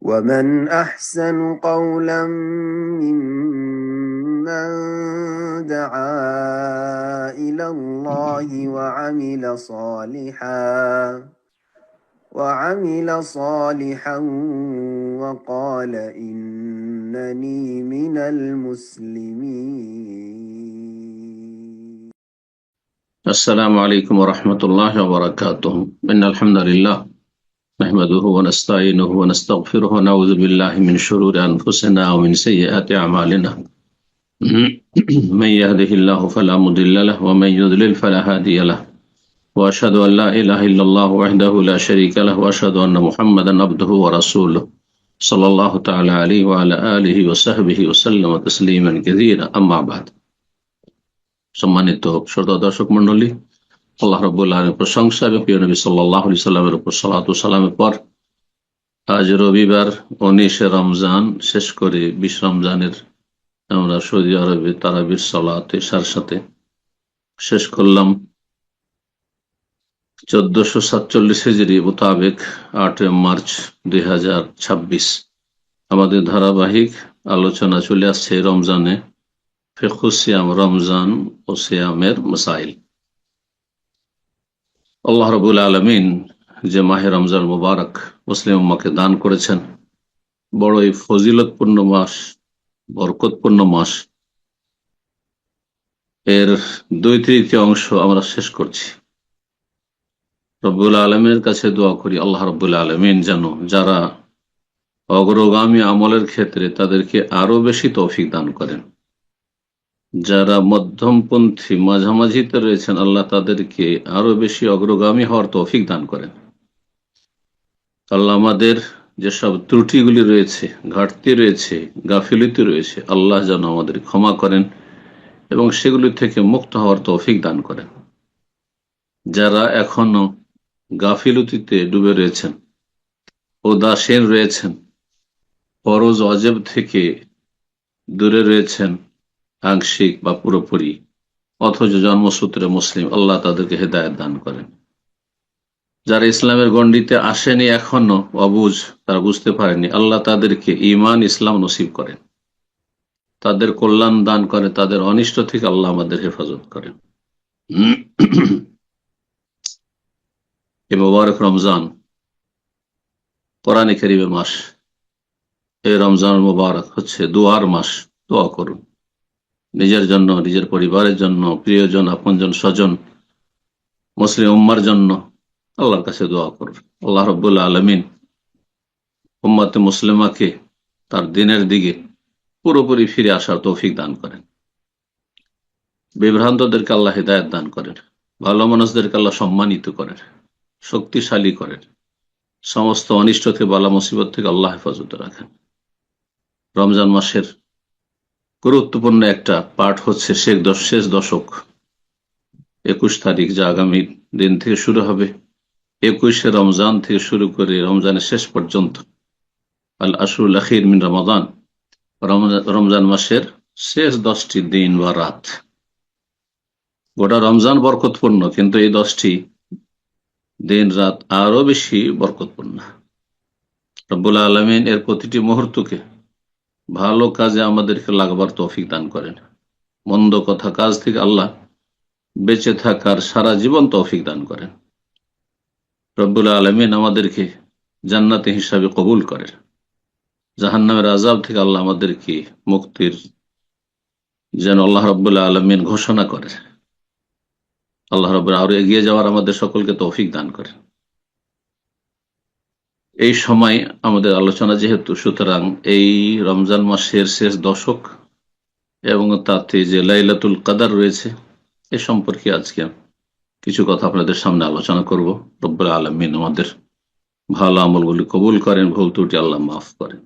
ومن أحسن قولا ممن دعا إلى الله وعمل صالحا وقال إنني من المسلمين. السلام عليكم ورحمة الله وبركاته. إن الحمد لله نحمده ونستعينه ونستغفره ونعوذ بالله من شرور أنفسنا ومن سيئات أعمالنا. من يهده الله فلا مضل له ومن يضلل فلا هادي له وأشهد أن لا إله إلا الله وحده لا شريك له وأشهد أن محمدا عبده ورسوله صلى الله تعالى عليه وعلى آله وصحبه وسلم تسليما كثيرا أما بعد. সম্মানিত শ্রোতা দর্শক মন্ডলী, আল্লাহ রাব্বুল আলামিনের প্রশংসা এবং প্রিয় নবী সাল্লাল্লাহু আলাইহি সাল্লামের উপর সালাত ও সালামের পর আজ রবিবার 19 রমজান শেষ করে 20 রমজানের আমরা সৌদি আরবে তারাবির সালাত এশার সাথে শেষ করলাম 1447 হিজরি মোতাবেক 8 মার্চ 2026। আমাদের ধারাবাহিক আলোচনা চলে আসছে রমজানে ফিকহুস সিয়াম, রমজান ও সিয়ামের মাসাইল। আল্লাহ রাব্বুল আলামিন যে মাহে রমজান মুবারক মুসলিম উম্মাহকে দান করেছেন, বড়ই ফজিলতপূর্ণ মাস, বরকতপূর্ণ মাস, এর 2/3 অংশ আমরা শেষ করছি। রব্বুল আলামিনের কাছে দোয়া করি আল্লাহ রাব্বুল আলামিন যেন যারা অগ্রগামী আমলের ক্ষেত্রে তাদেরকে আরো বেশি তৌফিক দান করেন, যারা মধ্যমপন্থী মাঝামাঝিতে রয়েছেন আল্লাহ তাদেরকে আরো বেশি অগ্রগামী হওয়ার তৌফিক দান করেন। আল্লাহ আমাদের যেসব ত্রুটিগুলি রয়েছে, ঘাটতি রয়েছে, গাফিলতি রয়েছে, আল্লাহ যেন আমাদের ক্ষমা করেন এবং সেগুলি থেকে মুক্ত হওয়ার তৌফিক দান করেন। যারা এখনো গাফিলতিতে ডুবে রয়েছেন, উদাসীন রয়েছেন, ফরজ ওয়াজিব থেকে দূরে রয়েছেন আংশিক বা পুরোপুরি, অথচ জন্মসূত্রে মুসলিম, আল্লাহ তাদেরকে হেদায়েত দান করেন। যারা ইসলামের গণ্ডিতে আসেনি, এখনো অবুঝ, তারা বুঝতে পারেনি, আল্লাহ তাদেরকে ঈমান ইসলাম নসিব করেন, তাদের কল্যাণ দান করে, তাদের অনিষ্ট থেকে আল্লাহ আমাদের হেফাজত করেন। এই মুবারক রমজান কোরআনে কারীমের মাস। এই রমজান মুবারক হচ্ছে দোয়ার মাস। দোয়া করুন নিজের জন্য, নিজের পরিবারের জন্য, প্রিয়জন, আপনজন, স্বজন, মুসলিম উম্মার জন্য আল্লাহর কাছে দোয়া করুন। আল্লাহ রাব্বুল আলামিন উম্মাতে মুসলিমাকে তার দিনের দিকে পুরোপুরি ফিরে আসার তৌফিক দান করেন। বিভ্রান্তদেরকে আল্লাহ হিদায়াত দান করেন, ভালো মানুষদেরকে আল্লাহ সম্মানিত করেন, শক্তিশালী করেন, সমস্ত অনিষ্ট থেকে, বালা মুসিবত থেকে আল্লাহ হেফাজতে রাখেন। রমজান মাসের গুরুত্বপূর্ণ একটা পাঠ হচ্ছে শেষ দশক 21 তারিখ, যা আগামী দিন থেকে শুরু হবে। 21শে রমজান থেকে শুরু করে রমজানের শেষ পর্যন্ত আল আশরুল আখির মিন রমাদান, রমজান মাসের শেষ 10টি দিন বা রাত। গোটা রমজান বরকতপূর্ণ, কিন্তু এই 10টি দিন রাত আরো বেশি বরকতপূর্ণ। রব্বুল আলামিন এর প্রতিটি মুহূর্তকে ভালো কাজে আমাদেরকে লাগবার তৌফিক দান করেন, মন্দ কথা কাজ থেকে আল্লাহ বেঁচে থাকার সারা জীবন তৌফিক দান করেন। রব্বুল আলামিন আমাদেরকে জান্নাতি হিসাবে কবুল করেন, জাহান্নামের আযাব থেকে আল্লাহ আমাদেরকে মুক্তির যেন আল্লাহ রব্বুল আলামিন ঘোষণা করেন। আল্লাহ রব্বুল আরো এগিয়ে যাওয়ার আমাদের সকলকে তৌফিক দান করেন। এই সময় আমাদের আলোচনা যেহেতু, সুতরাং এই রমজান মাসের শেষ দশক এবং তাতে যে লাইলাতুল কদর রয়েছে, এ সম্পর্কে আজকে কিছু কথা আপনাদের সামনে আলোচনা করব। রব্বুল আলামিন আমাদের ভালো আমলগুলি কবুল করেন, ভুল ত্রুটি আল্লাহ মাফ করেন।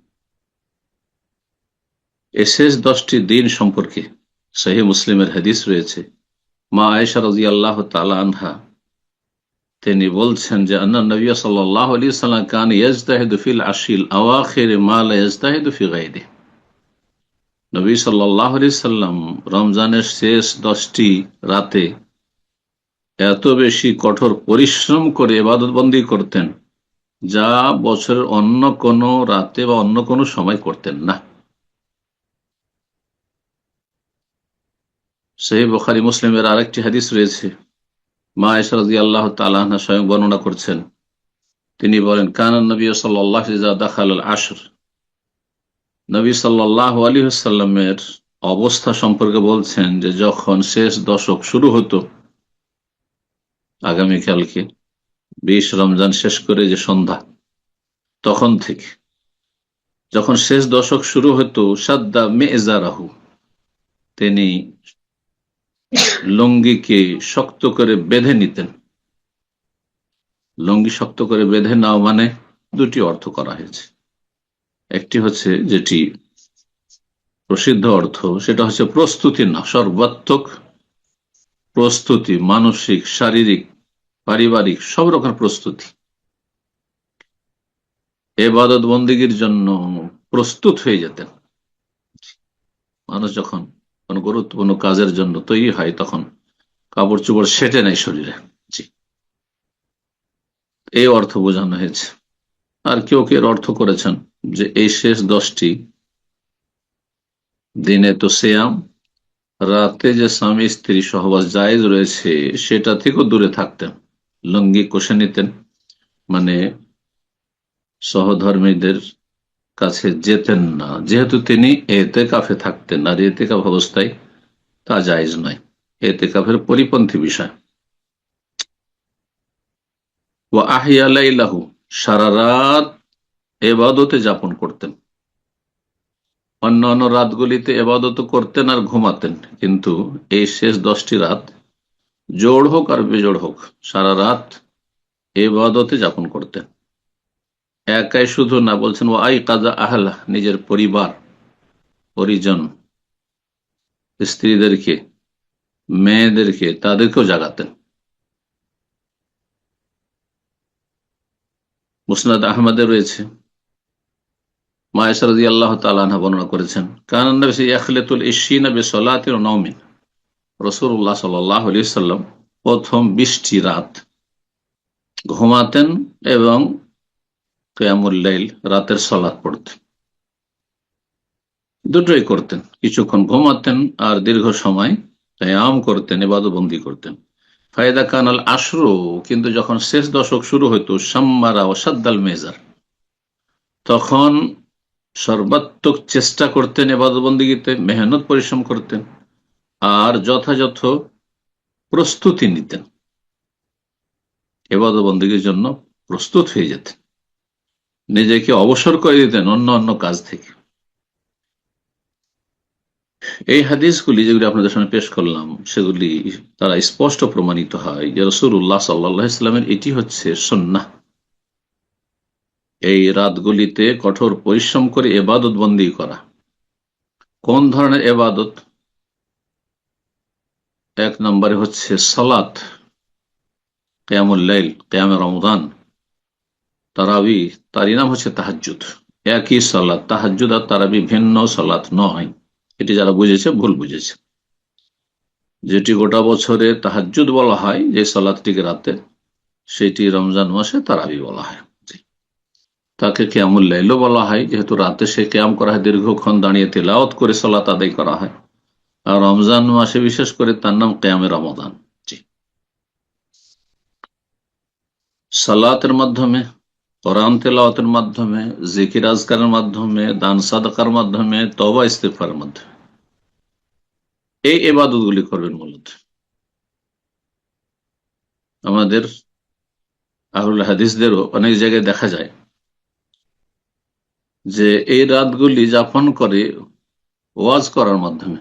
এই শেষ 10টি দিন সম্পর্কে সহিহ মুসলিমের হাদিস রয়েছে। মা আয়েশা রাদিয়াল্লাহু তাআলা আনহা তিনি বলছেন যে আন্না নবী সাল্লাল্লাহু আলাইহি ওয়াসাল্লাম কান ইয়াজতাহিদু ফিল আশিল আওয়াখির মা লা ইয়াজতাহিদু ফি গায়রিহি। নবী সাল্লাল্লাহু আলাইহি ওয়াসাল্লাম রমজানের শেষ 10টি রাতে এত বেশি কঠোর পরিশ্রম করে ইবাদত বন্দি করতেন যা বছরের অন্য কোনো রাতে বা অন্য কোনো সময় করতেন না। সহিহ বুখারী মুসলিমের আরেকটি হাদিস রয়েছে, মা আয়েশা রাদিয়াল্লাহু তাআলা আনহা স্বয়ং বর্ণনা করছেন। তিনি বলেন, কানা নবী সাল্লাল্লাহু আলাইহি ওয়াসাল্লাম ইযা দাখাল আল আশর, নবী সাল্লাল্লাহু আলাইহি ওয়াসাল্লামের অবস্থা সম্পর্কে বলছেন যে যখন শেষ দশক শুরু হতো, আগামীকালকে 20 রমজান শেষ করে যে সন্ধ্যা, তখন থেকে যখন শেষ দশক শুরু হতো, সাদ্দা মেজারাহু, তিনি লুঙ্গিকে শক্ত করে বেঁধে নিতেন। লুঙ্গি শক্ত করে বেঁধে নাও মানে দুটি অর্থ করা হয়েছে। একটি হচ্ছে যেটি প্রসিদ্ধ অর্থ, সেটা হচ্ছে প্রস্তুতি, না সর্বাত্মক প্রস্তুতি, মানসিক, শারীরিক, পারিবারিক সব রকম প্রস্তুতি, ইবাদত বন্দেগীর জন্য প্রস্তুত হয়ে যেতেন। মানুষ যখন কোন গুরুত্বপূর্ণ কাজের জন্য তৈরি হয়, তখন কাপড় চোপড় সেটে নেয় শরীরে। জি, এই অর্থ বোঝানো হয়েছে। আর কেউ কেউ অর্থ করেছেন যে এই শেষ 10টি দিনে তো সিয়াম, রাতে যে স্বামী স্ত্রী সহবাস জায়েজ রয়েছে সেটা থেকেও দূরে থাকতেন, লুঙ্গি কষে নিতেন, মানে সহধর্মীদের কাছে যেতেন না, যেহেতু তিনি এতেকাফে থাকতেন। আর এতেকাফ অবস্থায় তা জায়েজ নয়, এতেকাফের পরিপন্থী বিষয়। ওয়া আহিয়া লাইলাহু, সারা রাত এবাদতে যাপন করতেন। অন্য অন্য রাতগুলিতে এবাদত করতেন আর ঘুমাতেন, কিন্তু এই শেষ 10টি রাত, জোড় হোক আর বেজোড় হোক, সারা রাত এবাদতে যাপন করতেন। একাই শুধু না, বলছেন ও আই কাজা আহলা, নিজের পরিবার পরিজন, স্ত্রীদেরকে, মেয়েদেরকে, তাদেরকেও জাগাতেন। মুসনাদ আহমদে রয়েছে, মা আয়েশা রাদিয়াল্লাহু তাআলা আনহা বর্ণনা করেছেন, কানা নবী ইয়াখলিতুল ইশিনা বিসলাতিন ওয়া নাওমিন, রাসূলুল্লাহ সাল্লাল্লাহু আলাইহি ওয়াসাল্লাম প্রথম 20টি রাত ঘুমাতেন এবং কিয়ামুল লাইল, রাতের সালাত পড়তেন। দুটোই করতেন, কিছুক্ষণ ঘুমাতেন আর দীর্ঘ সময় কিয়াম করতেন, ইবাদতবন্দি করতেন। ফায়দা কানাল আশরু, কিন্তু যখন শেষ দশক শুরু হতো, সাম্মারা ও সাদ্দাল মেজার, তখন সর্বাত্মক চেষ্টা করতেন, ইবাদতবন্দিতে মেহনত পরিশ্রম করতেন আর যথাযথ প্রস্তুতি নিতেন, ইবাদতবন্দির জন্য প্রস্তুত হয়ে যেতেন, নিজেকে অবসর করে দিতেন অন্য অন্য কাজ থেকে। এই হাদিসগুলি যেগুলি আপনাদের সামনে পেশ করলাম, সেগুলি তারা স্পষ্ট প্রমাণিত হয় যে রাসূলুল্লাহ সাল্লাল্লাহু আলাইহি ওয়াসাল্লামের এটি হচ্ছে সুন্নাহ। এই রাতগুলিতে কঠোর পরিশ্রম করে ইবাদত বন্দী করা। কোন ধরনের ইবাদত? এক নম্বরে হচ্ছে সালাত, কিয়ামুল লাইল, কিয়ামে রমজান, তারাবি, তারই নাম হচ্ছে তাহাজ্জুদ। একই সালাত, তাহাজ্জুদ আর তারাবি ভিন্ন সালাত নয়। এটি যারা বুঝেছে ভুল বুঝেছে। যেটি গোটা বছরে তাহাজ্জুদ বলা হয়, যে সালাতটিকে রাতে, সেটি রমজান মাসে তারাবি বলা হয়। তাকে কিয়ামুল লাইলও বলা হয়, যেহেতু রাতে সে কিয়াম করা হয়, দীর্ঘক্ষণ দাঁড়িয়ে তিলাওয়াত করে সালাত আদায় করা হয়। আর রমজান মাসে বিশেষ করে তার নাম কিয়ামে রমাদান। জি, সালাতের মাধ্যমে, কোরআন তেলাওয়াতের মাধ্যমে, জিকির আজকারের মাধ্যমে, দান সাদাকার মাধ্যমে, তওবা ইস্তিগফারের মাধ্যমে এই ইবাদতগুলি করবেন। মূলত আমাদের আহলুল হাদিসদেরও অনেক জায়গায় দেখা যায় যে এই রাতগুলি যাপন করে ওয়াজ করার মাধ্যমে।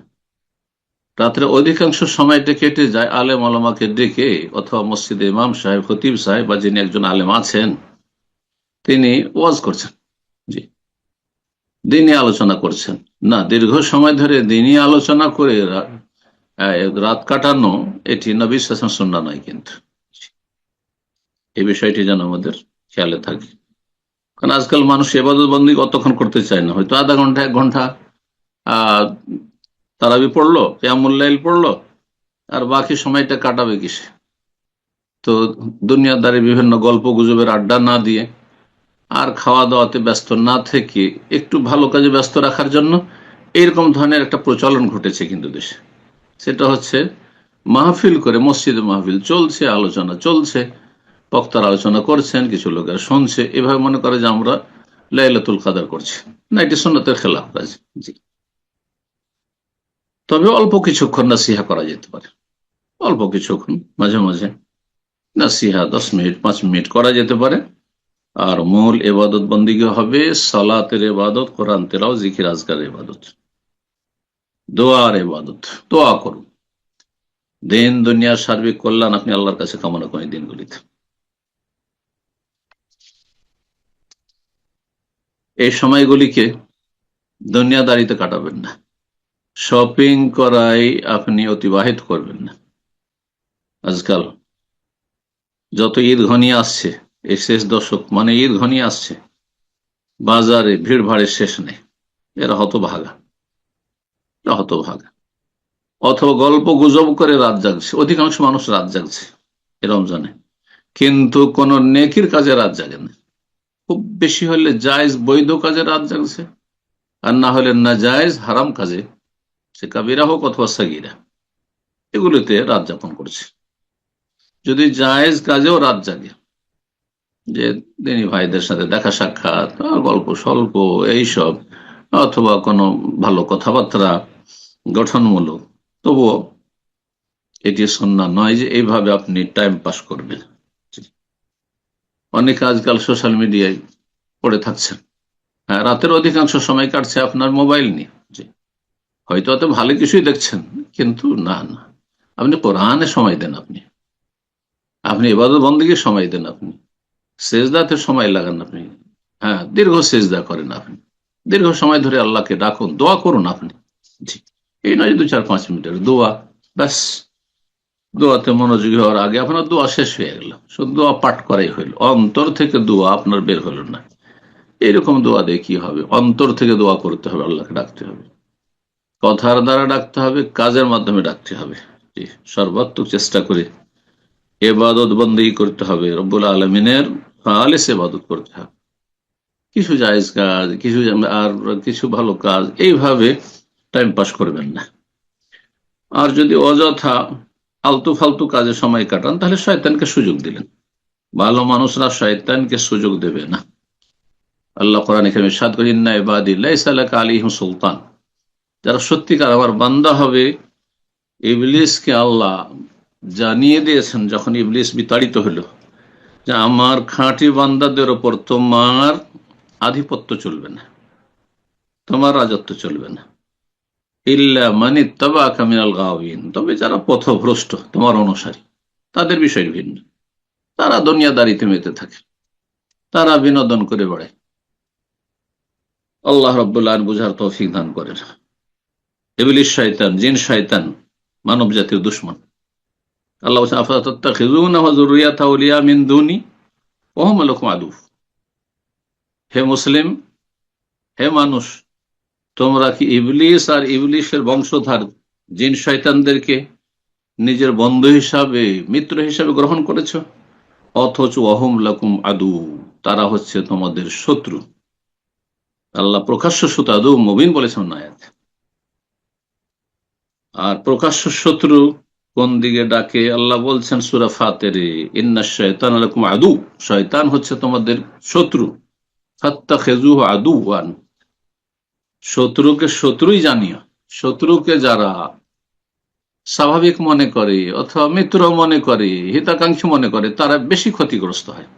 রাত্রে অধিকাংশ সময়টা কেটে যায় আলেম আলমাকে ডেকে, অথবা মসজিদে ইমাম সাহেব, খতিব সাহেব বা যিনি একজন আলেম আছেন, তিনি ওয়াজ করছেন। জি, দিনই আলোচনা করছেন। না, দীর্ঘ সময় ধরে দিনই আলোচনা করে রাত কাটানো, এটি নবী সাল্লাল্লাহু আলাইহি ওয়াসাল্লামের সুন্নাহ নয়। কিন্তু এই বিষয়টি যেন আমাদের খেয়ালে থাকে, কারণ আজকাল মানুষ ইবাদত বন্দেগী কতক্ষণ করতে চায় না, হয়তো আধা ঘন্টা 1 ঘন্টা তারাবি পড়লো, কিয়ামুল লাইল পড়লো, আর বাকি সময়টা কাটাবে কিসে? তো দুনিয়াদারি বিভিন্ন গল্প গুজবের আড্ডা না দিয়ে আর খাওয়া দাওয়াতে ব্যস্ত না থেকে একটু ভালো কাজে ব্যস্ত রাখার জন্য এইরকম ধরনের একটা প্রচলন ঘটেছে কিন্তু দেশে। সেটা হচ্ছে মাহফিল করে, মসজিদে মাহফিল চলছে, আলোচনা চলছে, বক্তার আলোচনা করছেন, কিছু লোকের শুনছে, এভাবে মনে করে যে আমরা লাইলাতুল কদর করছি। না, এটি সুন্নতের খেলাফ কাজ। জি, তবে অল্প কিছুক্ষণ নাসিহা করা যেতে পারে, অল্প কিছুক্ষণ মাঝে মাঝে নাসিহা 10 মিনিট 5 মিনিট করা যেতে পারে। আর মূল এবাদত বন্দিগি হবে সালাতের এবাদত, কোরআন তেলাও, জিকির আজকার এবাদত, দোয়ার এবাদত। দোয়া করুন, দিন দুনিয়ার সার্বিক কল্যাণ আপনি আল্লাহর কাছে কামনা করেন দিনগুলিতে। এই সময়গুলিকে দুনিয়াদারিতে কাটাবেন না, শপিং করাই আপনি অতিবাহিত করবেন না। আজকাল যত ঈদ ঘনিয়ে আসছে, এই শেষ দশক মানে ঈদ ঘনিয়ে আসছে, বাজারে ভিড় ভাড়ের শেষ নেই। এরা হতভাগা, এরা হতভাগা। অথবা গল্প গুজব করে রাত জাগছে, অধিকাংশ মানুষ রাত জাগছে এ রমজানে, কিন্তু কোন নেকির কাজে রাত জাগে না। খুব বেশি হলে জায়েজ বৈধ কাজে রাত জাগছে, আর না হলে না জায়েজ হারাম কাজে, সে কাবিরা হোক অথবা সাগিরা, এগুলিতে রাত যাপন করছে। যদি জায়েজ কাজেও রাত জাগে, যে দিনী ভাইদের সাথে দেখা সাক্ষাৎ, গল্প স্বল্প এইসব, অথবা কোনো ভালো কথাবার্তা গঠনমূলক, তবুও এটি সুন্নাহ নয় যে এইভাবে আপনি টাইম পাস করবেন। অনেকে আজকাল সোশ্যাল মিডিয়ায় পড়ে থাকছেন, হ্যাঁ, রাতের অধিকাংশ সময় কাটছে আপনার মোবাইল নিয়ে। জি, হয়তো অত ভালো কিছুই দেখছেন, কিন্তু না না, আপনি কোরআনে সময় দেন, আপনি আপনি ইবাদত বন্দেগীর সময় দেন, আপনি সেজদাতে সময় লাগান, আপনি হ্যাঁ দীর্ঘ সেজদা করেন, আপনি দীর্ঘ সময় ধরে আল্লাহকে ডাকুন, দোয়া করুন আপনি। জি, এই নয় 2-4-5 মিনিটের দোয়া, ব্যাস। দোয়াতে মনোযোগী হওয়ার আগে আপনার দোয়া শেষ হয়ে গেল, শুধু দোয়া পাঠ করাই হইল, অন্তর থেকে দোয়া আপনার বের হলো না। এইরকম দোয়া দিয়ে কি হবে? অন্তর থেকে দোয়া করতে হবে, আল্লাহকে ডাকতে হবে, কথার দ্বারা ডাকতে হবে, কাজের মাধ্যমে ডাকতে হবে। জি, সর্বাত্মক চেষ্টা করে এবাদত বন্দেগী করতে হবে, রব্বুল আলমিনের খালেস এবাদত করতে হবে। কিছু জায়েজ কাজ, কিছু আর কিছু ভালো কাজ, এইভাবে টাইম পাস করবেন না। আর যদি অযথা আলতু ফালতু কাজে সময় কাটান, তাহলে শয়তানকে সুযোগ দিলেন। ভালো মানুষরা শয়তানকে সুযোগ দেবে না। আল্লাহ কোরআনে কারীমে ইরশাদ করেন, ইন্না ইবাদি লাইসা লাকা আলাইহিম সুলতান, যারা সত্যিকার আমার বান্দা হবে, ইবলিসকে আল্লাহ জানিয়ে দিয়েছেন যখন ইবলিস বিতাড়িত হলো, যে আমার খাঁটি বান্দাদের ওপর তোমার আধিপত্য চলবে না, তোমার রাজত্ব চলবে না, ইল্লা মান ইত্তাবাআকা মিনাল গাওয়িন, তবে যারা পথভ্রষ্ট তোমার অনুসারী, তাদের বিষয় ভিন্ন। তারা দুনিয়াদারিতে মেতে থাকে, তারা বিনোদন করে বেড়ায়। আল্লাহ রাব্বুল আলামিন বুঝার তৌফিক দান করেন। ইবলিস শয়তান, জিন শয়তান, মানব জাতির দুশমন। আল্লাহ বলছেন, আফাতাত্তাখিযুনাহু ওয়া যুররিয়াতাহু আউলিয়া মিন দুনি ওয়া হুম লাকুম আদু। হে মুসলিম, হে মানুষ, তোমরা কি ইবলিস আর ইবলিসের বংশধর জিন শয়তানদেরকে নিজের বন্ধু হিসাবে, মিত্র হিসাবে গ্রহণ করেছো, অথচ ওয়াহুম লাকুম আদু, তারা হচ্ছে তোমাদের শত্রু। আল্লাহ প্রকাশ্য শত্রু, আদু মুবিন বলেছেন আয়াত। আর প্রকাশ্য শত্রু কোন দিকে ডাকে? আল্লাহ বলছেন সূরা ফাতিরে, ইন্নাশ শায়তানা লাকুম আদু, শয়তান হচ্ছে তোমাদের শত্রু, ফাত্তাখিযুহু আদুওয়ান, শত্রুকে শত্রুই জানিও। শত্রুকে যারা স্বাভাবিক মনে করে অথবা মিত্র মনে করে, হিতাকাঙ্ক্ষী মনে করে, তারা বেশি ক্ষতিগ্রস্ত হয়।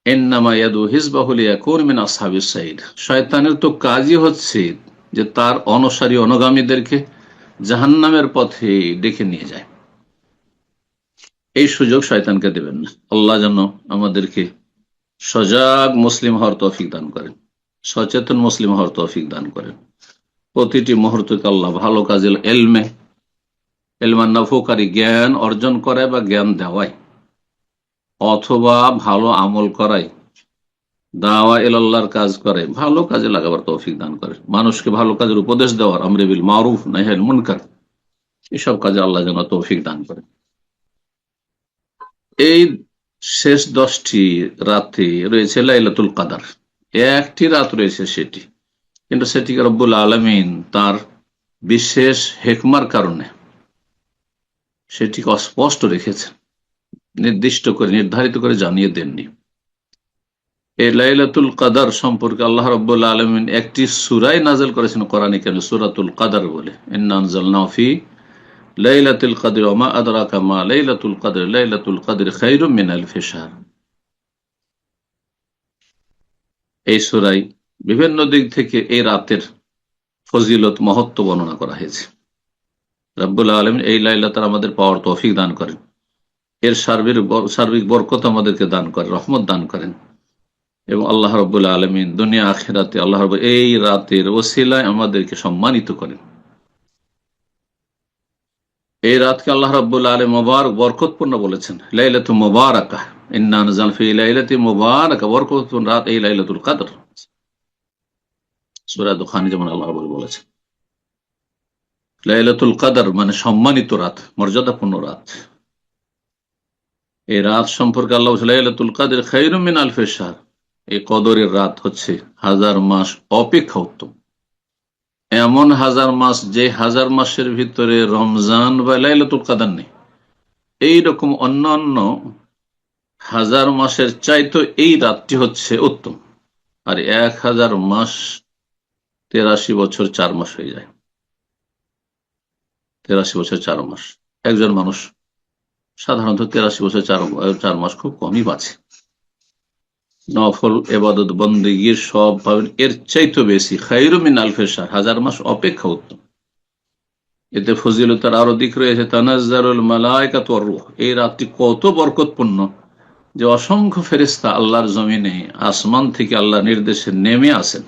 ইন্নামা ইয়াদু হিজবাহু লিয়াকুনু মিন আসহাবিস সাইর, শয়তানের তো কাজই হচ্ছে যে তার অনুসারী অনুগামীদেরকে জাহান্নামের পথে ডেকে নিয়ে যায়। এই সুযোগ শয়তানকে দেবেন না। আল্লাহ যেন আমাদেরকে সজাগ মুসলিম হওয়ার তৌফিক দান করেন, সচেতন মুসলিম হওয়ার তৌফিক দান করেন। প্রতিটি মুহূর্তকে আল্লাহ ভালো কাজে, এলমান নাফুকারী জ্ঞান অর্জন করায় বা জ্ঞান দেওয়ায়, অথবা ভালো আমল করায়, দাওয়া ইলাল্লাহর কাজ করে, ভালো কাজে লাগাবার তৌফিক দান করে, মানুষকে ভালো কাজের উপদেশ দেওয়ার, আমরে বিল মারুফ নাহি আনিল মুনকার, এসব কাজে আল্লাহ যেন তৌফিক দান করে। এই শেষ 10টি রাতে রয়েছে লাইলাতুল কাদার। একটি রাত রয়েছে সেটি, কিন্তু সেটিকে রব্বুল আলামিন তার বিশেষ হেকমার কারণে সেটিকে অস্পষ্ট রেখেছেন, নির্দিষ্ট করে নির্ধারিত করে জানিয়ে দেননি। এই লাইলাতুল কাদার সম্পর্কে আল্লাহ রাব্বুল আলামিন একটি সূরায় নাযিল করেছেন কোরআনে কারীমে, সূরাতুল কাদার বলে, ইন্না আনজালনাহু ফি লাইলাতুল কদর ওয়া মা আদরাকা মা লাইলাতুল কদর লাইলাতুল কদর খায়রুম মিন আলফি শাহর। এই সূরায় বিভিন্ন দিক থেকে এই রাতের ফজিলত মহত্ব বর্ণনা করা হয়েছে। রব্বুল আলামিন এই লাইলাতে আমাদের পাওয়ার তৌফিক দান করেন, এর সার্বিক বরকত আমাদেরকে দান করেন, রহমত দান করেন, এবং আল্লাহ রাব্বুল আলামিন দুনিয়া আখিরাতে আল্লাহ রাব্বুল এই রাতের ওসিলায় আমাদেরকে সম্মানিত করেন। এই রাতকে আল্লাহ রাব্বুল আলামিন মুবারক বরকতপূর্ণ বলেছেন, লাইলাতু মুবারাকাহ, ইন্না আনজালনা ফি লাইলাতি মুবারাকাহ, বরকতপূর্ণ রাত এই লাইলাতুল কদর। সূরা দুখানে যেমন আল্লাহ রাব্বুল বলেছেন লাইলাতুল কদর মানে সম্মানিত রাত, মর্যাদাপূর্ণ রাত। এই রাত সম্পর্কে আল্লাহ বলেছেন লাইলাতুল কদর খায়রুম মিন আলফি শাহর, এই কদরের রাত হচ্ছে 1000 মাস অপেক্ষা উত্তম। এমন 1000 মাস, যে 1000 মাসের ভিতরে রমজান বা লাইলাতুল কদর নেই, এইরকম অন্যান্য 1000 মাসের চাইতে এই রাতটি হচ্ছে উত্তম। আর 1000 মাস 83 বছর 4 মাস হয়ে যায়। 83 বছর 4 মাস, একজন মানুষ সাধারণত 83 বছর 4 মাস খুব কমই বাঁচে। নফল ইবাদত বন্দেগীর সব পাবেন এর চাইতে বেশি, খায়রুম মিন আলফি শাহর, 1000 মাস অপেক্ষা উত্তম। এতে ফজিলতের আরো দিক রয়েছে, তানাজ্জালুল মালায়েকাতু ওয়ার রূহ, এই রাতটি কত বরকতপূর্ণ যে অসংখ্য ফেরেশতা আল্লাহর জমিনে আসমান থেকে আল্লাহর নির্দেশে নেমে আসেন।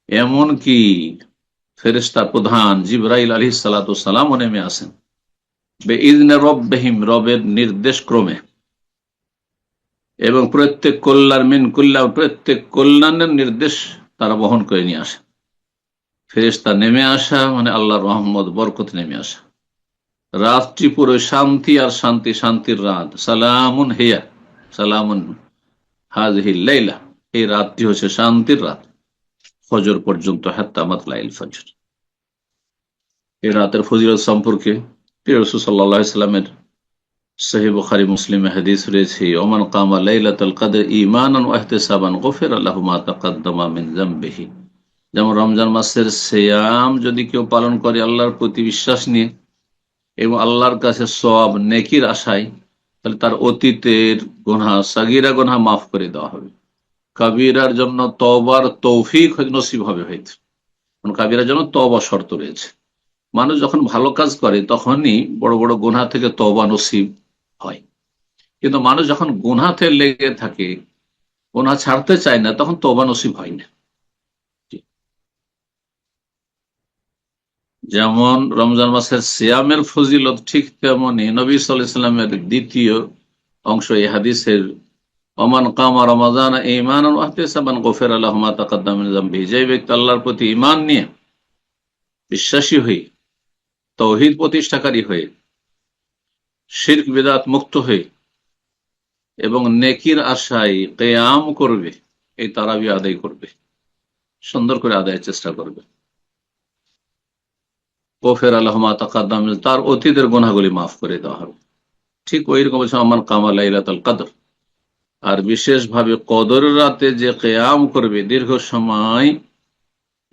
এমনকি ফেরেশতা প্রধান জিবরাইল আলাইহিস সালাতু সালামও নেমে আসেন বিইজনি রব্বিহিম, রবের নির্দেশ ক্রমে, এবং প্রত্যেক কল্যাণের নির্দেশ তারা বহন করে নিয়ে আসে। ফেরেশতা নেমে আসা মানে আল্লাহর রহমত বরকত নেমে আসা। রাতটি পুরো শান্তি আর শান্তি, শান্তির রাত। সালামুন হিয়া সালামুন হাযিহিল লাইলা, এই রাতটি হচ্ছে শান্তির রাত ফজর পর্যন্ত, হাত্তা মাতলাইল ফজর। এই রাতের ফজিলত সম্পর্কে প্রিয় রাসূল সাল্লাল্লাহু আলাইহি ওয়াসাল্লামের সহিহ বুখারী মুসলিমে হাদিস রয়েছে, ওমান কামা লাইলাতুল কদর ঈমানান ওয়া ইহতিসাবান গুফিরা লাহু মা তাকাদ্দামা মিন যামবিহি। যেমন রমজান মাসের সিয়াম যদি কেউ পালন করে আল্লাহর প্রতি বিশ্বাস নিয়ে এবং আল্লাহর কাছে সওয়াব নেকির আশায়, তাহলে তার অতীতের গুনাহ, সাগীরা গুনাহ মাফ করে দেওয়া হবে। কাবীরার জন্য তওবার তৌফিক নসিব হবে হয়তো, কারণ কাবীরার জন্য তওবা শর্ত রয়েছে। মানুষ যখন ভালো কাজ করে তখনই বড় বড় গুনাহ থেকে তওবা নসিব হয়, কিন্তু মানুষ যখন গুনাহতে লেগে থাকে, গুনাহ ছাড়তে চায় না, তখন তওবা নসিব হয় না। যেমন রমজান মাসের সিয়ামের ফজিলত, ঠিক তেমনি নবী সাল্লাল্লাহু আলাইহি ওয়াসাল্লামের দ্বিতীয় অংশ এই হাদিসের, ওমান কামা রমাদান ঈমানান ওয়া ইহতিসাবান গুফিরা লাহু মা তাকাদ্দামা মিন যামবিহি, যে ব্যক্তি আল্লাহর প্রতি ঈমান নিয়ে, বিশ্বাসী হয়ে, তাওহীদ প্রতিষ্ঠাকারী হয়ে, শিরক বিদআত মুক্ত হয়ে এবং নেকির আশায় কিয়াম করবে, এই তারাবি আদায় করবে, সুন্দর করে আদায়ের চেষ্টা করবে, গুফিরা লাহু মা তাকাদ্দামা, তার অতীতের গুনাহগুলি মাফ করে দেওয়া হবে। ঠিক ওই রকম বলছে ওমান কামা লাইলাতুল কদর, আর বিশেষভাবে কদরের রাতে যে কিয়াম করবে, দীর্ঘ সময়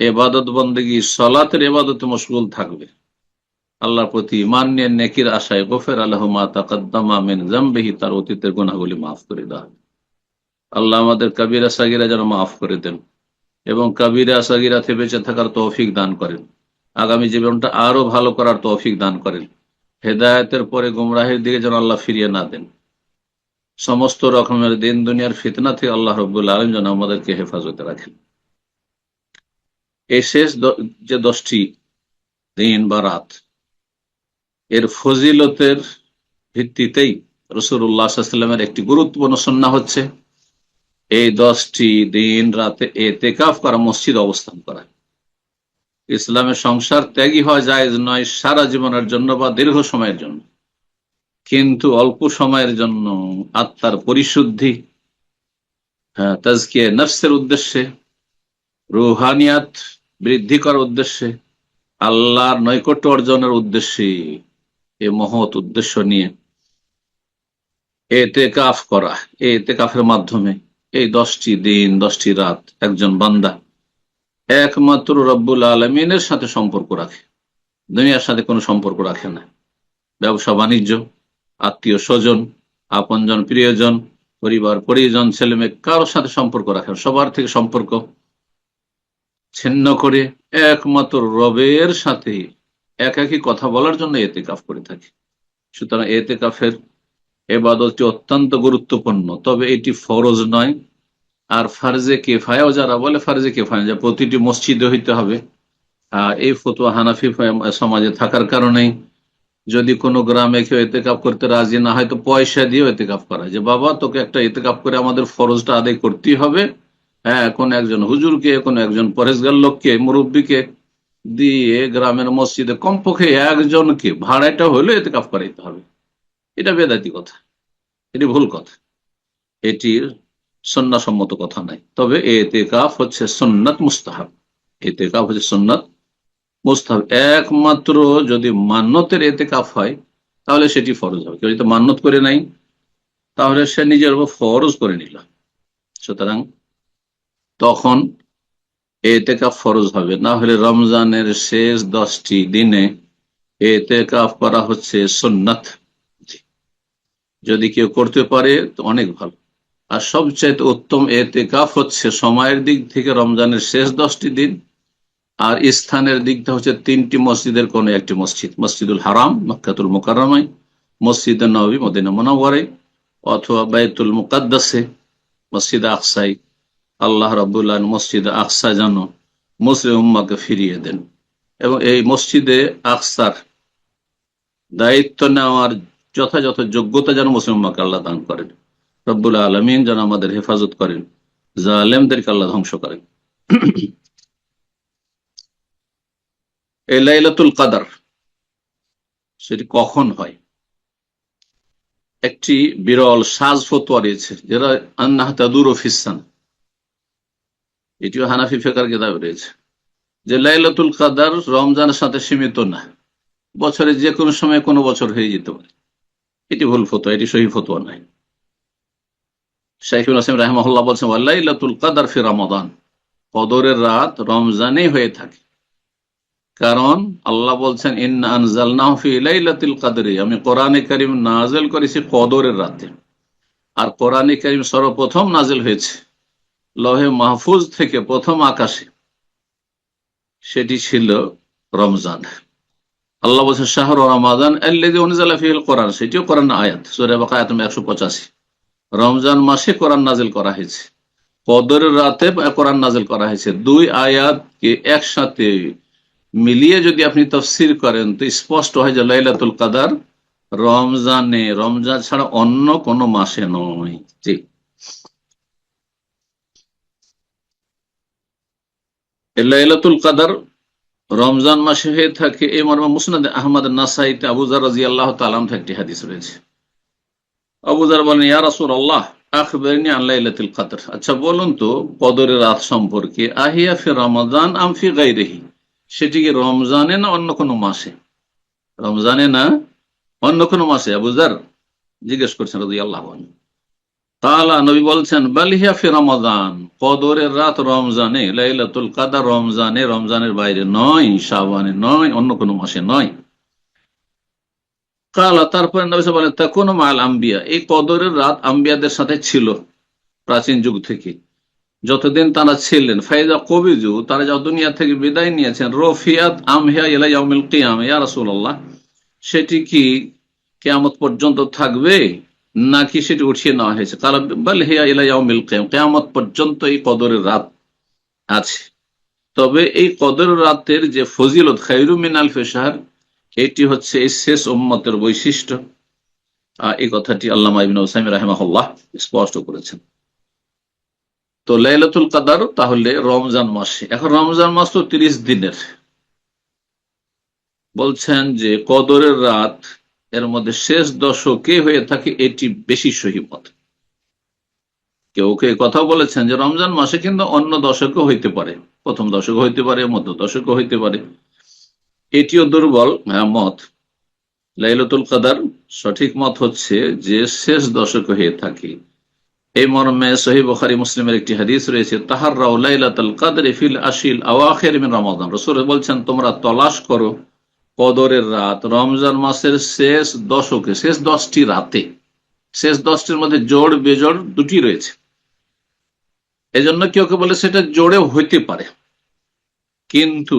ইবাদত বন্দেগী সালাতের ইবাদতে মশগুল থাকবে, আল্লাহর প্রতি ঈমান নিয়ে নেকির আশায়, গুফিরা লাহু মা তাকাদ্দামা মিন যামবিহি, তার অতীতের গুনাহগুলি মাফ করে দেওয়া হবে। আল্লাহ আমাদের কবিরা সাগীরা যেন মাফ করে দেন এবং কবিরা সাগীরা থেকে বেঁচে থাকার তৌফিক দান করেন, আগামী জীবনটা আরো ভালো করার তৌফিক দান করেন, হেদায়েতের পরে গুমরাহির দিকে যেন আল্লাহ ফিরিয়ে না দেন। সমস্ত রকমের দিন দুনিয়ার ফিতনা থেকে আল্লাহ রাব্বুল আলামিন যেন আমাদেরকে হেফাজতে রাখেন। এই শেষ যে 10টি দিন বা রাত, এর ফজিলতের ভিত্তিতেই রাসূলুল্লাহ সাল্লাল্লাহু আলাইহি ওয়াসাল্লামের একটি গুরুত্বপূর্ণ সুন্নাহ হচ্ছে এই 10টি দিন রাতে ইতিকাফ করা, মসজিদ অবস্থান করা। ইসলামের সংসার ত্যাগী হওয়া জায়েজ নয় সারা জীবনের জন্য বা দীর্ঘ সময়ের জন্য, কিন্তু অল্প সময়ের জন্য আত্মার পরিশুদ্ধি, তাজকিয়ে নফসের উদ্দেশ্যে, রুহানিয়াত বৃদ্ধি করার উদ্দেশ্যে, আল্লাহর নৈকট্য অর্জনের উদ্দেশ্যে, এ মহৎ উদ্দেশ্য নিয়ে এতেকাফ করা। এতেকাফের মাধ্যমে এই 10টি দিন 10টি রাত একজন বান্দা একমাত্র রব্বুল আলমিনের সাথে সম্পর্ক রাখে, দুনিয়ার সাথে কোনো সম্পর্ক রাখে না। ব্যবসা বাণিজ্য, আত্মীয় স্বজন, আপনজন প্রিয়জন, পরিবার পরিজন, ছেলে মেয়ে, কারোর সাথে সম্পর্ক রাখে না। সবার থেকে সম্পর্ক ছিন্ন করে একমাত্র রবের সাথে একাকী কথা বলার জন্য এতেকাফ করে থাকে। সুতরাং এতেকাফের ইবাদতটি অত্যন্ত গুরুত্বপূর্ণ, তবে এটি ফরজ নয়। আর ফারজে কিফায়াও যারা বলে, ফারজে কিফায়া যে প্রতিটি মসজিদে হইতে হবে, এই ফতোয়া হানাফি সমাজে থাকার কারণেই যদি কোনো গ্রামে কেউ এতেকাফ করতে রাজি না হয় তো পয়সা দিয়েও এতেকাফ করা, যে বাবা তোকে একটা এতেকাফ করে আমাদের ফরজটা আদায় করতেই হবে। হ্যাঁ, কোন একজন হুজুরকে, কোন একজন পরেশগার লোককে, মুরব্বীকে দিয়ে গ্রামের মসজিদে কমপক্ষে একজনকে ভাড়াটা হলে এতেকাফ করাইতে হবে। এটা বেদাতি কথা, এটি ভুল কথা, এটি সুন্নাহসম্মত কথা নাই। তবে এতেকাফ হচ্ছে সুন্নাত মুস্তাহাব, এতেকাফ হচ্ছে সুন্নাত মুস্তাহাব। একমাত্র যদি মান্যতের এতেকাফ হয় তাহলে সেটি ফরজ হবে। কেউ যদি মান্যত করে নাই তাহলে সে নিজের উপর ফরজ করে নিল, সুতরাং তখন এতেকাফ ফরজ হবে। না হলে রমজানের শেষ 10টি দিনে এতেকাফ করা হচ্ছে সুন্নাত। যদি কেউ করতে পারে তো অনেক ভালো। আর সবচাইতে উত্তম এতেকাফ হচ্ছে সময়ের দিক থেকে রমজানের শেষ 10টি দিন, আর স্থানের দিকটা হচ্ছে 3টি মসজিদের কোন একটি মসজিদ, মসজিদুল হারাম মক্কাতুল মুকাররমায়, মসজিদ নববী মদিনা মুনাওয়ারায়, অথবা বাইতুল মুকাদ্দাসে মসজিদ আকসাই। আল্লাহ রাব্বুল আলামিন মসজিদ আকসা যেন মুসলিম উম্মাহকে ফিরিয়ে দেন, এবং এই মসজিদে আকসার দায়িত্ব নেওয়ার যথাযথ যোগ্যতা যেন মুসলিম উম্মাহকে আল্লাহ দান করেন। রব্বুল আলামিন যেন আমাদের হেফাজত করেন, জালেমদেরকে আল্লাহ ধ্বংস করেন। এই লাইলাতুল কদর সেটি কখন হয়? একটি বিরল সাজ ফতোয়া রয়েছে, যেটা আন্নাহা তাদুরু ফিসান, এটিও হানাফি ফিকহের কিতাবে রয়েছে, যে লাইলাতুল কদর রমজানের সাথে সীমিত না, বছরে যে কোনো সময় কোনো বছর হয়ে যেতে পারে। এটি ভুল ফতোয়া, এটি সহিহ ফতোয়া নয়। শাইখুল হাসিম রাহিমাহুল্লাহ বলছেন, লাইলাতুল কদর ফি রমাদান, কদরের রাত রমজানে হয়ে থাকে। কারণ আল্লাহ বলছেন, ইন্না আনজালনাহু ফি লাইলাতুল কদরি, আমি কোরআনে কারীম নাযিল করেছি কদরের রাতে। আর কোরআনে কারীম সর্বপ্রথম নাযিল হয়েছে লৌহে মাহফুজ থেকে প্রথম আকাশে, সেটি ছিল রমজান। আল্লাহ বলছেন শাহরু রমাদান আল্লাযী উনজিলা ফীহিল কোরআন, সেটিও কোরআন আয়াত, সূরা বাকারা আয়াত 185। রমজান মাসে কোরআন নাযিল করা হয়েছে, কদরের রাতে কোরআন নাযিল করা হয়েছে। দুই আয়াতকে একসাথে মিলিয়ে যদি আপনি তাফসীর করেন তো স্পষ্ট হয় যে লাইলাতুল কদর রমজানে, রমজান ছাড়া অন্য কোন মাসে নয়। ঠিক, লাইলাতুল কদর রমজান মাসে হয়ে থাকে, এই মর্মে মুসনাদ আহমদ নাসাইতে আবু যার রাদিয়াল্লাহু তাআলা আনহু একটি হাদিস রয়েছে। আবু যার বলেন, ইয়া রাসূলুল্লাহ আখবিরনি আন লাইলাতুল কদর, আচ্ছা বলুন তো কদরের রাত সম্পর্কে, আহিয়া ফি রমাদান আম ফি গায়রিহি, সেটি কি রমজানে না অন্য কোনো মাসে? রমজানে না অন্য কোনো মাসে? আবু যার জিজ্ঞেস করছেন রাদিয়াল্লাহু আনহু। তাআলা নবী বলছেন, বাল হিয়া ফি রমাদান, কদরের রাত রমজানে, লাইলাতুল কদর রমজানে, রমজানের বাইরে নয়, শাবানে নয়, অন্য কোনো মাসে নয়। কালা, তারপরে নবী বলেন, তাকুনু মাআল আম্বিয়া, এই কদরের রাত আম্বিয়াদের সাথে ছিল প্রাচীন যুগ থেকে, যতদিন তারা ছিলেন। ফাইজা কবিজু, তারা যা দুনিয়া থেকে বিদায় নিয়েছেন, রফিয়াত আমহিয়া ইলা ইয়াউমিল কিয়ামা, ইয়া রাসূলুল্লাহ, সেটি কি কিয়ামত পর্যন্ত থাকবে নাকি সেটি উঠিয়ে নেওয়া হয়েছে? কালা বাল হিয়া ইলা ইয়াউমিল কিয়ামা, কিয়ামত পর্যন্ত এই কদরের রাত আছে। তবে এই কদরের রাতের যে ফজিলত, খায়রু মিন আলফি শাহর, এটি হচ্ছে এই শেষ উম্মতের বৈশিষ্ট্য। এই কথাটি আল্লামা ইবনে উসাইমিন রাহিমাহুল্লাহ স্পষ্ট করেছেন। তো লাইলাতুল কদর তাহলে রমজান মাসে। এখন রমজান মাস তো 30 দিনের, বলছেন যে কদরের রাত এর মধ্যে শেষ দশকে হয়ে থাকে, এটি বেশি সহি মত। কেউ কেউ কথা বলেছেন যে রমজান মাসে কিন্তু অন্য দশকও হইতে পারে, প্রথম দশকও হইতে পারে, মধ্য দশকও হইতে পারে, এটিও দুর্বল মত। লাইলাতুল কদর সঠিক মত হচ্ছে যে শেষ দশকে হয়ে থাকে। এই মর্মে সহিহ বুখারী মুসলিমের একটি হাদিস রয়েছে, তাহাররাউ লাইলাতুল কদরি ফিল আশিল আওয়াখির মিন রমাদান। রাসূল বলছেন, তোমরা তলাশ করো কদরের রাত রমজান মাসের শেষ দশকে, শেষ 10টি রাতে। শেষ 10টির মধ্যে জোড় বেজোড় দুটি রয়েছে, এজন্য কেউ কেউ বলে সেটা জোড়ে হইতে পারে, কিন্তু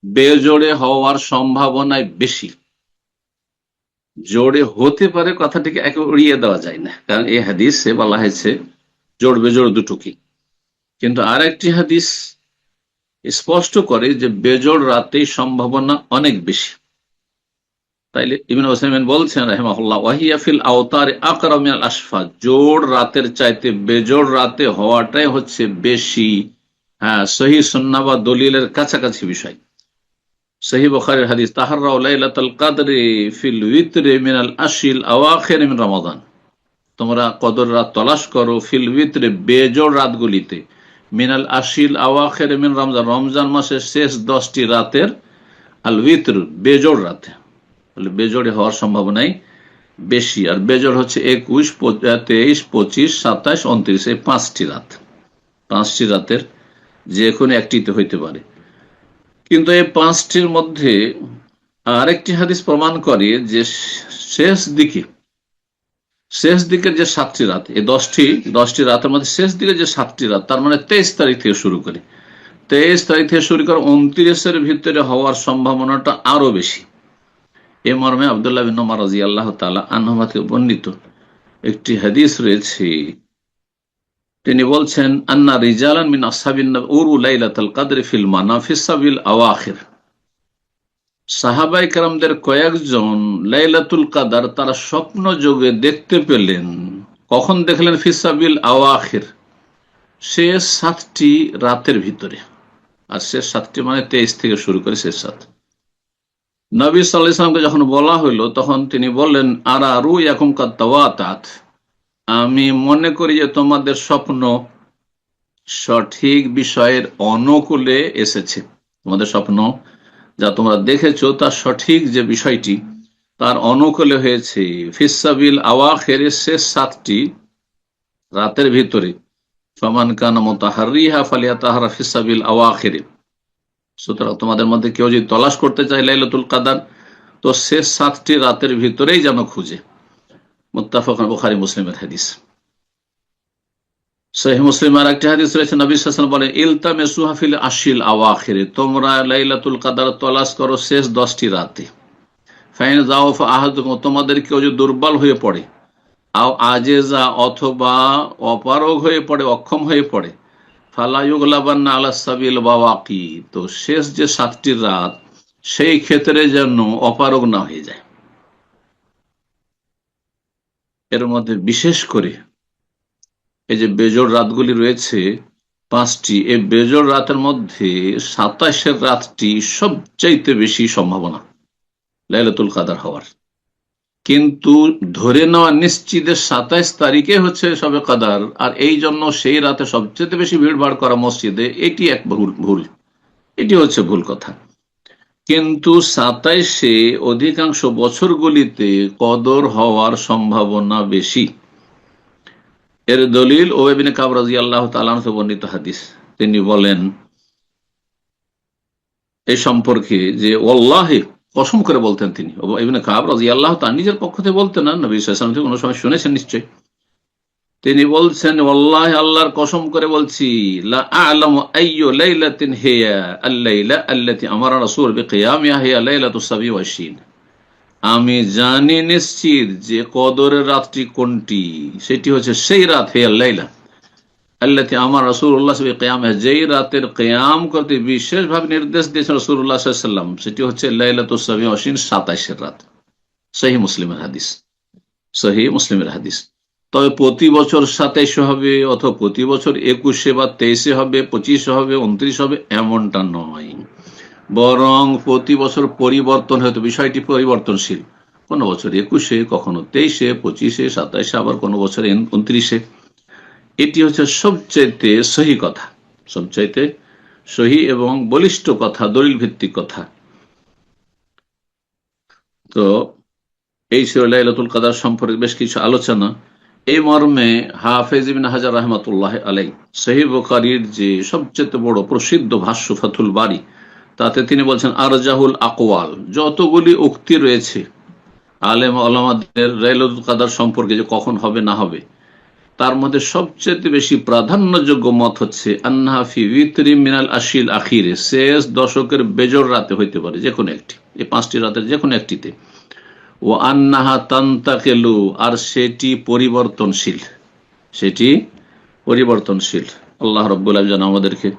বেজোড়ে হওয়ার সম্ভাবনায় বেশি। জোড়ে হতে পারে কথাটিকে একে উড়িয়ে দেওয়া যায় না, কারণ এই হাদিসে বলা হয়েছে জোড় বেজোড় দুটোকে। কিন্তু আরেকটি হাদিস স্পষ্ট করে যে বেজোড় রাতেই সম্ভাবনা অনেক বেশি। তাইলে ইবনে উসাইমিন বলছেন রাহিমাহুল্লাহ, ওয়াহিয়া ফিল আওতার আকরাম মিনাল আশফা, জোড় রাতের চাইতে বেজোড় রাতে হওয়াটাই হচ্ছে বেশি সহিহ সুন্নাহ বা দলিলের কাছাকাছি বিষয়। সহিহ বুখারীর হাদিস, তাহাররাউ লাইলাতুল কদরি ফিল উইতরি মিনাল আশিল আওয়াখির মিন রমাদান, তোমরা কদর রাত তলাশ করো ফিল উইতরে বেজোড় রাতগুলিতে, মিনাল আশিল আওয়াখির মিন রমজান, রমজান মাসের শেষ 10টি রাতের, আল উইতর বেজোড় রাতে, বলে বেজোড়ে হওয়ার সম্ভাবনাই বেশি। আর বেজোড় হচ্ছে 21, 23, 25, 27, 29, এই 5টি রাত। 5টি রাতের যে কোনো একটিতে হইতে পারে। কিন্তু এই 5টির মধ্যে আরেকটি হাদিস প্রমাণ করে যে শেষ দিকের যে 7টি রাত, এই 10টি রাতের মধ্যে শেষ দিকে যে 7টি রাত, তার মানে 23 তারিখ থেকে শুরু করে 29-এর ভিতরে হওয়ার সম্ভাবনাটা আরো বেশি। এ মর্মে আব্দুল্লাহ বিন উমর রাদিয়াল্লাহু তাআলা আনহুমা থেকে বর্ণিত একটি হাদিস রয়েছে, তিনি বলছেন, আন্না রিজালান মিন আসহাবিন নবী উরু লাইলাতুল কদরি ফিল মানাফিস সাবিল আওয়াখির, সাহাবায়ে কেরামদের কয়েকজন লাইলাতুল কদর তারা স্বপ্ন যোগে দেখতে পেলেন। কখন দেখলেন? ফিসাবিল আওয়াখির, শেষ 7টি রাতের ভিতরে। আর শেষ 7টি মানে 23 থেকে শুরু করে শেষ 7। নবী সাল্লাল্লাহু আলাইহি ওয়াসাল্লামকে যখন বলা হইলো, তখন তিনি বললেন, আরা রুয়াকুম কাদ তাওয়াতাত, আমি মনে করি যে তোমাদের স্বপ্ন সঠিক বিষয়ের অনুকূলে এসেছে। তোমাদের স্বপ্ন যা তোমরা দেখেছো তা সঠিক যে বিষয়টি, তার অনুকূলে হয়েছে। ফিসাবিল আওয়াখির, শেষ 7টি রাতের ভিতরে। ফামান কানা মুতাহাররিহা ফালিয়াতাহারা ফিসাবিল আওয়াখির, সুতরাং তোমাদের মধ্যে কেউ যদি তলাশ করতে চায় লাইলাতুল কদর, তো শেষ 7টি রাতের ভিতরেই যেন খুঁজে। মুত্তাফাকুন বুখারী মুসলিমের হাদিস। সহিহ মুসলিম আর একটি হাদিস রয়েছে, নবী সাল্লাল্লাহু আলাইহি ওয়াসাল্লাম বলেন, ইলতামিসুহা ফিল আশিল আওয়াখির, তোমরা লাইলাতুল কদর তলাশ করো শেষ 10টি রাতে। ফাইন যাওফা আহাদুকুম, তোমাদের কেউ যদি দুর্বল হয়ে পড়ে, আও আজেজা, অথবা অপারগ হয়ে পড়ে, অক্ষম হয়ে পড়ে, ফালা ইউগলাবান্না আলা সাবিল বাওয়াকি, তো শেষ যে 7টি রাত সেই ক্ষেত্রে যেন অপারগ না হয়ে যায়। এর মধ্যে বিশেষ করে এই যে বেজোড় রাতগুলি রয়েছে 5টি, এই বেজোড় রাতের মধ্যে 27-এর রাতটি সবচাইতে বেশি সম্ভাবনা লাইলাতুল কদর হওয়ার। কিন্তু ধরে নেওয়া নিশ্চিত 27 তারিখে হচ্ছে শবে কদর, আর এই জন্য সেই রাতে সবচেয়ে বেশি ভিড়ভাড় করা মসজিদে, এটি এক ভুল, এটি হচ্ছে ভুল কথা। কিন্তু 27-এ অধিকাংশ বছরগুলিতে কদর হওয়ার সম্ভাবনা বেশি। এর দলিল উবাই বিন কাব রাদিয়াল্লাহু তাআলা আনহু বর্ণিত হাদিস। তিনি বলেন এই সম্পর্কে যে ওয়াল্লাহি, কসম করে বলতেন তিনি, ইবনে কাব রাদিয়াল্লাহু তাআলা নিজের পক্ষ থেকে বলতেন না, নবী সাল্লাল্লাহু আলাইহি ওয়াসাল্লাম থেকে কোনো সময় শুনেছেন নিশ্চয়। তিনি বলছেন, ওয়াল্লাহি, আল্লাহর কসম করে বলছি, লা আ'লামু আইয়ু লাইলাতিন হিয়া আল-লাইলা আল্লাতী আমারা রাসূল বিকিয়ামিহা হিয়া লাইলাতুস সাবি ওয়া 20, আমি জানি নিশ্চিত যে কদরের রাতটি কোনটি, সেটি হচ্ছে সেই রাত, হিয়া লাইলা আল্লাতী আমারা রাসূলুল্লাহ বিকিয়ামিহা, যেই রাতের কিয়াম করতে বিশেষভাবে নির্দেশ দিয়েছেন রাসূলুল্লাহ সাল্লাল্লাহু আলাইহি ওয়াসাল্লাম, সেটি হচ্ছে লাইলাতুস সাবি ওয়া 20, 27-এর রাত। সহিহ মুসলিমের হাদিস, সহিহ মুসলিমের হাদিস। তবে প্রতি বছর 27 হবে, অথবা প্রতি বছর 21 বা 23 হবে, 25 হবে, 29 হবে, এমনটা নয়। বরং প্রতি বছর পরিবর্তন হতো, বিষয়টি পরিবর্তনশীল। কোনো বছর 21-এ, কখনো 23-এ, 25-এ, 27-এ, আবার কোনো বছর 29-এ। এটি হচ্ছে সবচাইতে সহি কথা, সবচাইতে সহি এবং বলিষ্ঠ কথা, দলিল ভিত্তিক কথা। তো এই ছিল লাইলাতুল কদর সম্পর্কে বেশ কিছু আলোচনা। এই মর্মে হাফেজ ইবনে হাজার রাহমাতুল্লাহ আলাইহি সহিহ বুখারীর যে সবচেয়ে বড় প্রসিদ্ধ ভাষ্য ফাথুল বারী, তাতে তিনি বলছেন আরজাহুল আকওয়াল, যতগুলি উক্তি রয়েছে আলেম ওলামাদের লাইলাতুল কদর সম্পর্কে যে কখন হবে না হবে, তার মধ্যে সবচেয়ে বেশি প্রাধান্যযোগ্য মত হচ্ছে আন্নাহা ফি উইতরি মিনাল আশিল আখিরে, শেষ দশকের বেজর রাতে হইতে পারে, যে কোনো একটি, এই 5টি রাতের যে কোনো একটিতে। ও আন্নাহা তান্তাকেলু, আর সেটি পরিবর্তনশীল, সেটি পরিবর্তনশীল। আল্লাহ রাব্বুল আলামিন যেন আমাদেরকে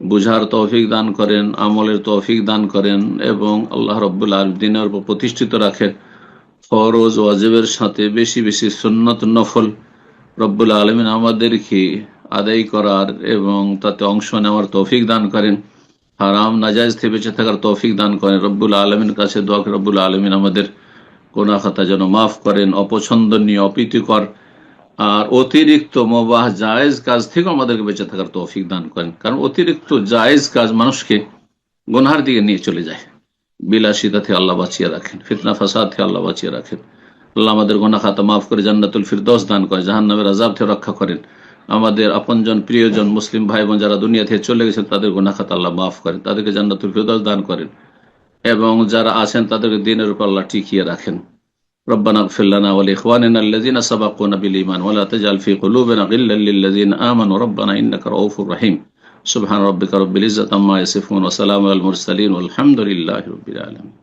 বুঝার তৌফিক দান করেন, আমলের তৌফিক দান করেন, এবং আল্লাহ রাব্বুল আলামিন দ্বীনের উপর প্রতিষ্ঠিত রাখেন। ফরজ ওয়াজিবের সাথে বেশি বেশি সুন্নত নফল রব্বুল আলামিন আমাদেরকে আদায় করার এবং তাতে অংশ নেওয়ার তৌফিক দান করেন। হারাম নাজায়েজ থেকে বেঁচে থাকার তৌফিক দান করেন। রব্বুল আলামিনের কাছে দোয়া করি রব্বুল আলামিন আমাদের গুনাহ খাতা যেন মাফ করেন, অপছন্দনীয়, অপ্রীতিকর আর অতিরিক্ত মুবাহ জায়েজ কাজ থেকে আমাদেরকে বেঁচে থাকার তৌফিক দান করেন। কারণ অতিরিক্ত জায়েজ কাজ মানুষকে গুনাহের দিকে নিয়ে চলে যায়। বিলাসিতা থেকে আল্লাহ বাঁচিয়ে রাখেন, ফিতনা ফাসাদ থেকে আল্লাহ বাঁচিয়ে রাখেন। আল্লাহ আমাদের গুনাহ খাতা মাফ করে জান্নাতুল ফিরদৌস দান করেন, জাহান্নামের আযাব থেকে রক্ষা করেন। আমাদের আপনজন প্রিয়জন মুসলিম ভাই বোন যারা দুনিয়া থেকে চলে গেছেন তাদের গুনাহ খাতা আল্লাহ মাফ করেন, তাদেরকে জান্নাতুল ফিরদৌস দান করেন, এবং যারা আছেন তাদেরকে দ্বীনের উপর আল্লাহ টিকিয়ে রাখেন। ربنا اغفر لنا ولإخواننا الذين سبقونا بالإيمان ولا تجعل في قلوبنا غلا للذين آمنوا ربنا إنك رؤوف رحيم سبحان ربك رب العزة عما يصفون وسلام على المرسلين والحمد لله رب العالمين.